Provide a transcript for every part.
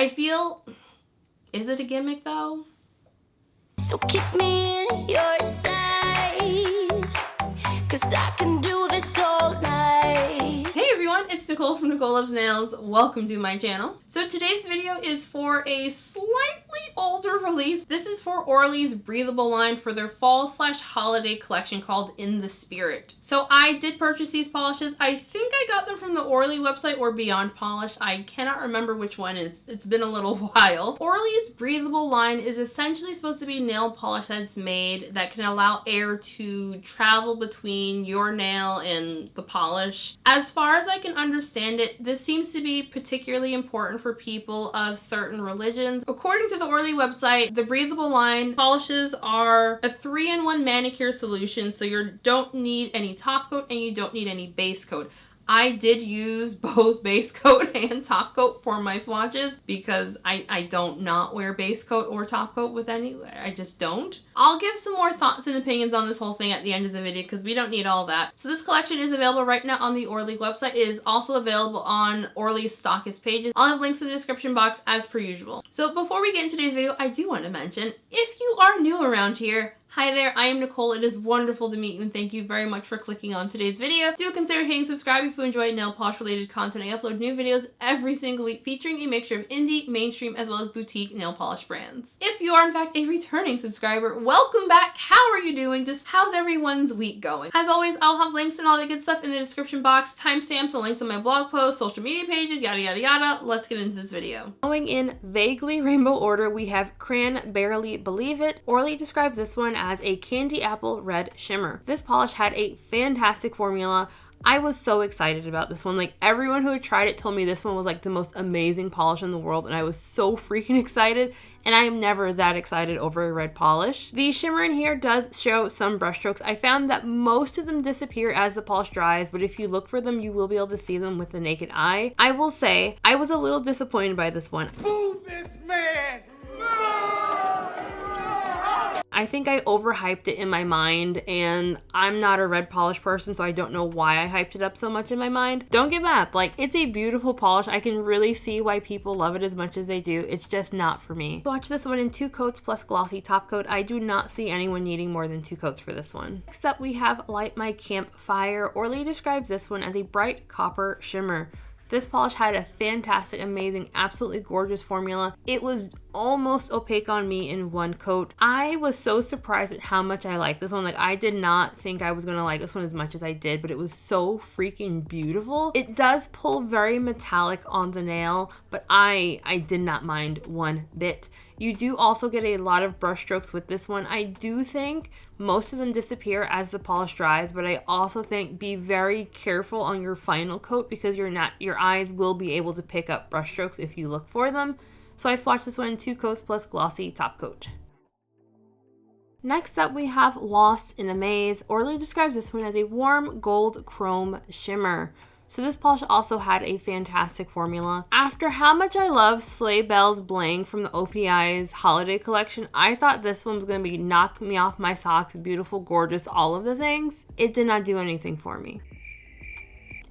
I feel, is it a gimmick though? So keep me in your sight, 'cause I can do this all night. Hey everyone, it's Nicole from Nicole Loves Nails. Welcome to my channel. So today's video is for a slightly older release. This is for Orly's Breathable line for their fall/holiday collection called In the Spirit. So I did purchase these polishes. I think I got them from the Orly website or Beyond Polish. I cannot remember which one. It's been a little while. Orly's Breathable line is essentially supposed to be nail polish that's made that can allow air to travel between your nail and the polish. As far as I can understand it, this seems to be particularly important for people of certain religions. According to the Orly website, the Breathable line polishes are a 3-in-1 manicure solution, so you don't need any top coat and you don't need any base coat. I did use both base coat and top coat for my swatches because I don't not wear base coat or top coat with any, I just don't. I'll give some more thoughts and opinions on this whole thing at the end of the video because we don't need all that. So this collection is available right now on the Orly website. It is also available on Orly's stockist pages. I'll have links in the description box as per usual. So before we get into today's video, I do want to mention, if you are new around here, hi there, I am Nicole. It is wonderful to meet you and thank you very much for clicking on today's video. Do consider hitting subscribe if you enjoy nail polish related content. I upload new videos every single week featuring a mixture of indie, mainstream, as well as boutique nail polish brands. If you are in fact a returning subscriber, welcome back. How are you doing? Just how's everyone's week going? As always, I'll have links and all that good stuff in the description box, timestamps and links on my blog posts, social media pages, yada yada yada. Let's get into this video. Going in vaguely rainbow order, we have Cran-barely Believe It. Orly describes this one as a candy apple red shimmer. This polish had a fantastic formula. I was so excited about this one. Like, everyone who had tried it told me this one was like the most amazing polish in the world, and I was so freaking excited, and I am never that excited over a red polish. The shimmer in here does show some brush strokes. I found that most of them disappear as the polish dries, but if you look for them, you will be able to see them with the naked eye. I will say, I was a little disappointed by this one. Boo this man! I think I overhyped it in my mind, and I'm not a red polish person, so I don't know why I hyped it up so much in my mind. Don't get mad. Like, it's a beautiful polish. I can really see why people love it as much as they do. It's just not for me. Swatch this one in 2 coats plus glossy top coat. I do not see anyone needing more than 2 coats for this one. Next up, we have Light My Campfire. Orly describes this one as a bright copper shimmer. This polish had a fantastic, amazing, absolutely gorgeous formula. It was almost opaque on me in 1 coat. I was so surprised at how much I liked this one. Like, I did not think I was gonna like this one as much as I did, but it was so freaking beautiful. It does pull very metallic on the nail, but I did not mind one bit. You do also get a lot of brush strokes with this one. I do think most of them disappear as the polish dries, but I also think be very careful on your final coat because your eyes will be able to pick up brush strokes if you look for them. So I swatched this one in 2 coats plus glossy top coat. Next up, we have Lost in a Maze. Orly describes this one as a warm gold chrome shimmer. So this polish also had a fantastic formula. After how much I love Sleigh Bells Bling from the OPI's holiday collection, I thought this one was going to be knock me off my socks, beautiful, gorgeous, all of the things. It did not do anything for me.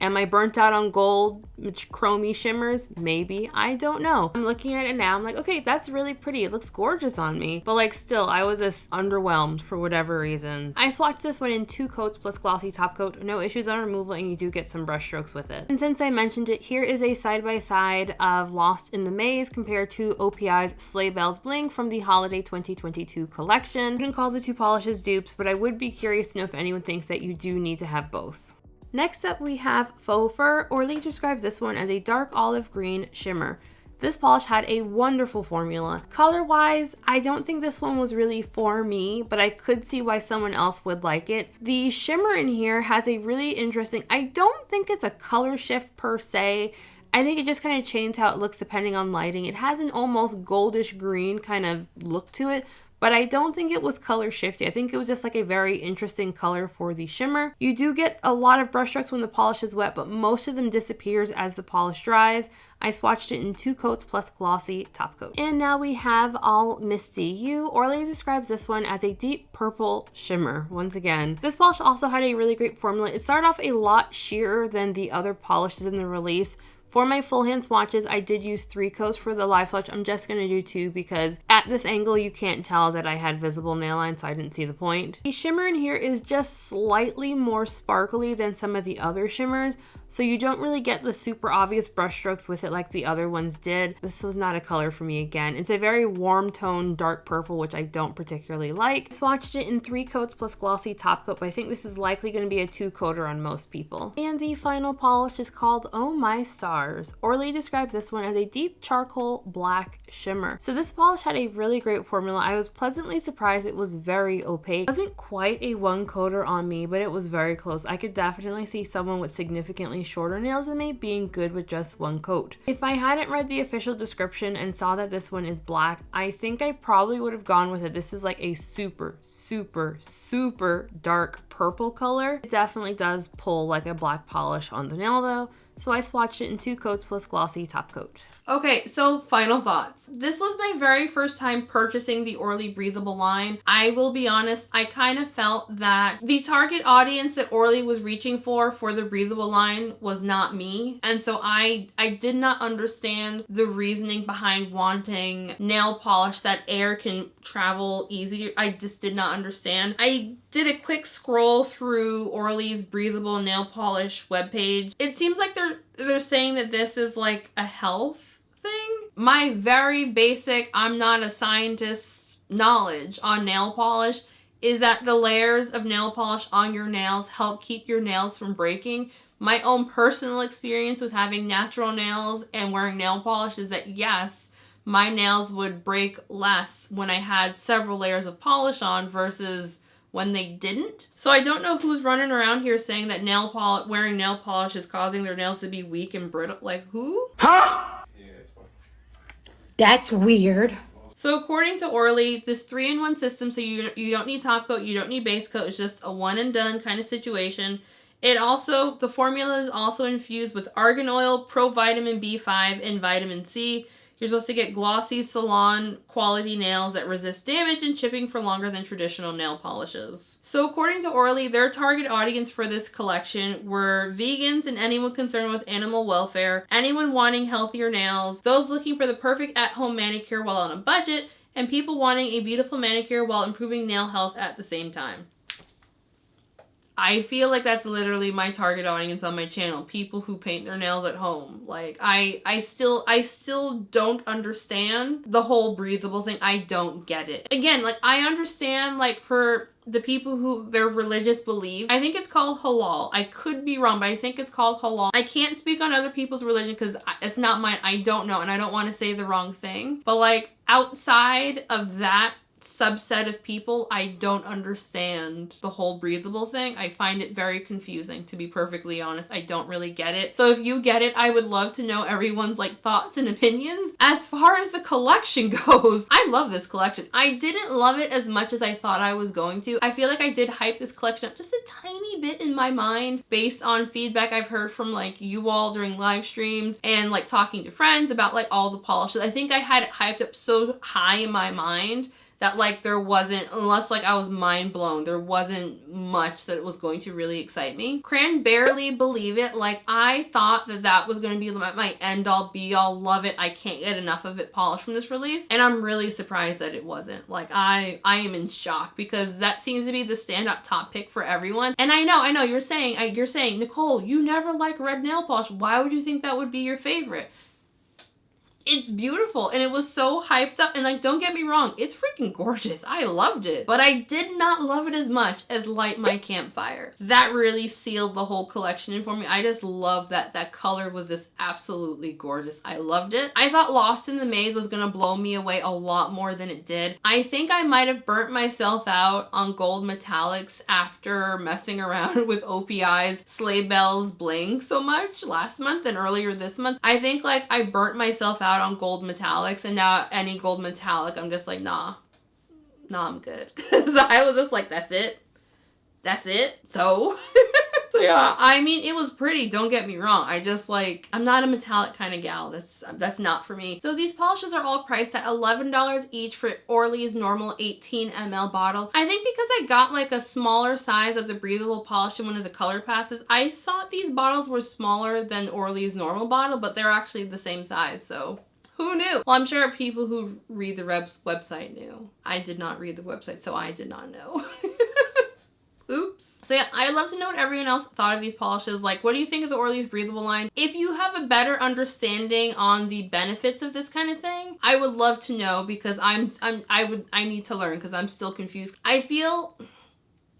Am I burnt out on gold, chromey shimmers? Maybe. I don't know. I'm looking at it now. I'm like, okay, that's really pretty. It looks gorgeous on me. But like, still, I was just underwhelmed for whatever reason. I swatched this one in 2 coats plus glossy top coat. No issues on removal, and you do get some brush strokes with it. And since I mentioned it, here is a side-by-side of Lost in the Maze compared to OPI's Sleigh Bells Bling from the Holiday 2022 collection. I wouldn't call the 2 polishes dupes, but I would be curious to know if anyone thinks that you do need to have both. Next up, we have Faux Fir. Orly describes this one as a dark olive green shimmer. This polish had a wonderful formula. Color-wise, I don't think this one was really for me, but I could see why someone else would like it. The shimmer in here has a really interesting, I don't think it's a color shift per se. I think it just kind of changes how it looks depending on lighting. It has an almost goldish green kind of look to it, but I don't think it was color shifty. I think it was just like a very interesting color for the shimmer. You do get a lot of brush strokes when the polish is wet, but most of them disappears as the polish dries. I swatched it in 2 coats plus glossy top coat. And now we have all Misty You. Orly describes this one as a deep purple shimmer. Once again, this polish also had a really great formula. It started off a lot sheerer than the other polishes in the release. For my full hand swatches, I did use 3 coats for the live swatch. I'm just going to do 2 because at this angle you can't tell that I had visible nail lines, so I didn't see the point. The shimmer in here is just slightly more sparkly than some of the other shimmers, so you don't really get the super obvious brush strokes with it like the other ones did. This was not a color for me again. It's a very warm tone dark purple, which I don't particularly like. I swatched it in 3 coats plus glossy top coat, but I think this is likely going to be a 2-coater on most people. And the final polish is called Oh My Stars. Orly describes this one as a deep charcoal black shimmer. So this polish had a really great formula. I was pleasantly surprised it was very opaque. It wasn't quite a 1-coater on me, but it was very close. I could definitely see someone with significantly shorter nails than me being good with just 1 coat. If I hadn't read the official description and saw that this one is black, I think I probably would have gone with it. This is like a super, super, super dark purple color. It definitely does pull like a black polish on the nail though. So I swatched it in 2 coats plus glossy top coat. Okay, so final thoughts. This was my very first time purchasing the Orly Breathable line. I will be honest, I kind of felt that the target audience that Orly was reaching for the Breathable line was not me. And so I did not understand the reasoning behind wanting nail polish that air can travel easier. I just did not understand. I did a quick scroll through Orly's Breathable nail polish webpage. It seems like they're saying that this is like a health thing. My very basic, I'm not a scientist knowledge on nail polish is that the layers of nail polish on your nails help keep your nails from breaking. My own personal experience with having natural nails and wearing nail polish is that yes, my nails would break less when I had several layers of polish on versus when they didn't. So I don't know who's running around here saying that wearing nail polish is causing their nails to be weak and brittle. Like who? Huh? That's weird. So according to Orly, this 3-in-1 system, so you don't need top coat, you don't need base coat, it's just a one and done kind of situation. The formula is also infused with argan oil, provitamin B5, and vitamin C. You're supposed to get glossy salon quality nails that resist damage and chipping for longer than traditional nail polishes. So according to Orly, their target audience for this collection were vegans and anyone concerned with animal welfare, anyone wanting healthier nails, those looking for the perfect at-home manicure while on a budget, and people wanting a beautiful manicure while improving nail health at the same time. I feel like that's literally my target audience on my channel. People who paint their nails at home. Like, I still don't understand the whole breathable thing. I don't get it. Again, like, I understand, like, for the people who their religious belief. I think it's called halal. I could be wrong, but I think it's called halal. I can't speak on other people's religion because it's not mine. I don't know, and I don't want to say the wrong thing. But, like, outside of that subset of people, I don't understand the whole breathable thing. I find it very confusing, to be perfectly honest. I don't really get it. So if you get it, I would love to know everyone's like thoughts and opinions. As far as the collection goes, I love this collection. I didn't love it as much as I thought I was going to. I feel like I did hype this collection up just a tiny bit in my mind based on feedback I've heard from like you all during live streams and like talking to friends about like all the polishes. I think I had it hyped up so high in my mind that like there wasn't, unless like I was mind blown, there wasn't much that was going to really excite me. Cran-barely Believe It, like I thought that was going to be my end all be all, love it, I can't get enough of it polish from this release, and I'm really surprised that it wasn't. Like I am in shock because that seems to be the standout top pick for everyone. And I know you're saying, Nicole, you never like red nail polish. Why would you think that would be your favorite? It's beautiful and it was so hyped up, and like don't get me wrong, it's freaking gorgeous. I loved it, but I did not love it as much as Light My Campfire. That really sealed the whole collection in for me. I just love that color was just absolutely gorgeous. I loved it. I thought Lost in the Maze was gonna blow me away a lot more than it did. I think I might have burnt myself out on gold metallics after messing around with OPI's Sleigh Bells Bling so much last month and earlier this month. I think like I burnt myself out on gold metallics, and now any gold metallic I'm just like nah I'm good. So I was just like that's it so So yeah, I mean, it was pretty, don't get me wrong. I just like, I'm not a metallic kind of gal. That's not for me. So these polishes are all priced at $11 each for Orly's normal 18 ml bottle. I think because I got like a smaller size of the Breathable polish in one of the color passes, I thought these bottles were smaller than Orly's normal bottle, but they're actually the same size, so who knew? Well, I'm sure people who read the website knew. I did not read the website, so I did not know. Oops. So yeah, I'd love to know what everyone else thought of these polishes. Like, what do you think of the Orly's Breathable line? If you have a better understanding on the benefits of this kind of thing, I would love to know, because I need to learn, because I'm still confused. I feel,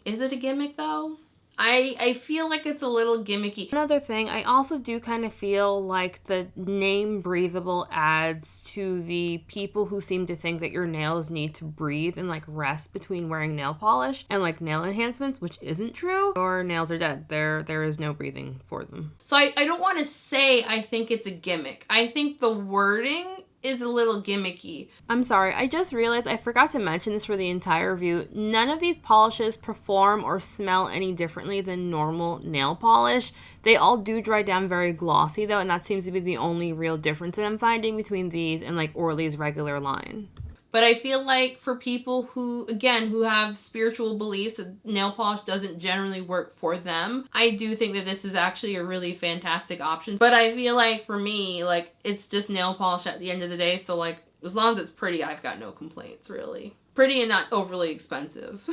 is it a gimmick though? I feel like it's a little gimmicky. Another thing, I also do kind of feel like the name Breathable adds to the people who seem to think that your nails need to breathe and like rest between wearing nail polish and like nail enhancements, which isn't true. Your nails are dead. There is no breathing for them. So I don't want to say I think it's a gimmick. I think the wording is a little gimmicky. I'm sorry, I just realized I forgot to mention this for the entire review. None of these polishes perform or smell any differently than normal nail polish. They all do dry down very glossy though, and that seems to be the only real difference that I'm finding between these and like Orly's regular line. But I feel like for people who, again, who have spiritual beliefs that nail polish doesn't generally work for them, I do think that this is actually a really fantastic option. But I feel like for me, like, it's just nail polish at the end of the day. So like, as long as it's pretty, I've got no complaints, really. Pretty and not overly expensive.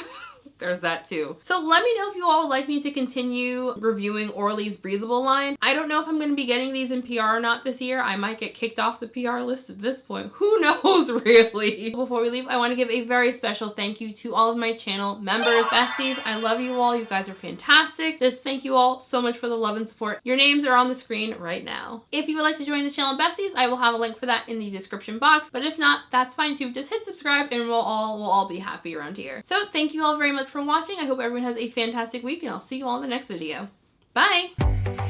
There's that too. So let me know if you all would like me to continue reviewing Orly's Breathable line. I don't know if I'm going to be getting these in PR or not this year. I might get kicked off the PR list at this point. Who knows, really? Before we leave, I want to give a very special thank you to all of my channel members, besties. I love you all. You guys are fantastic. Just thank you all so much for the love and support. Your names are on the screen right now. If you would like to join the channel besties, I will have a link for that in the description box. But if not, that's fine too. Just hit subscribe and we'll all be happy around here. So thank you all very much for watching. I hope everyone has a fantastic week and I'll see you all in the next video. Bye!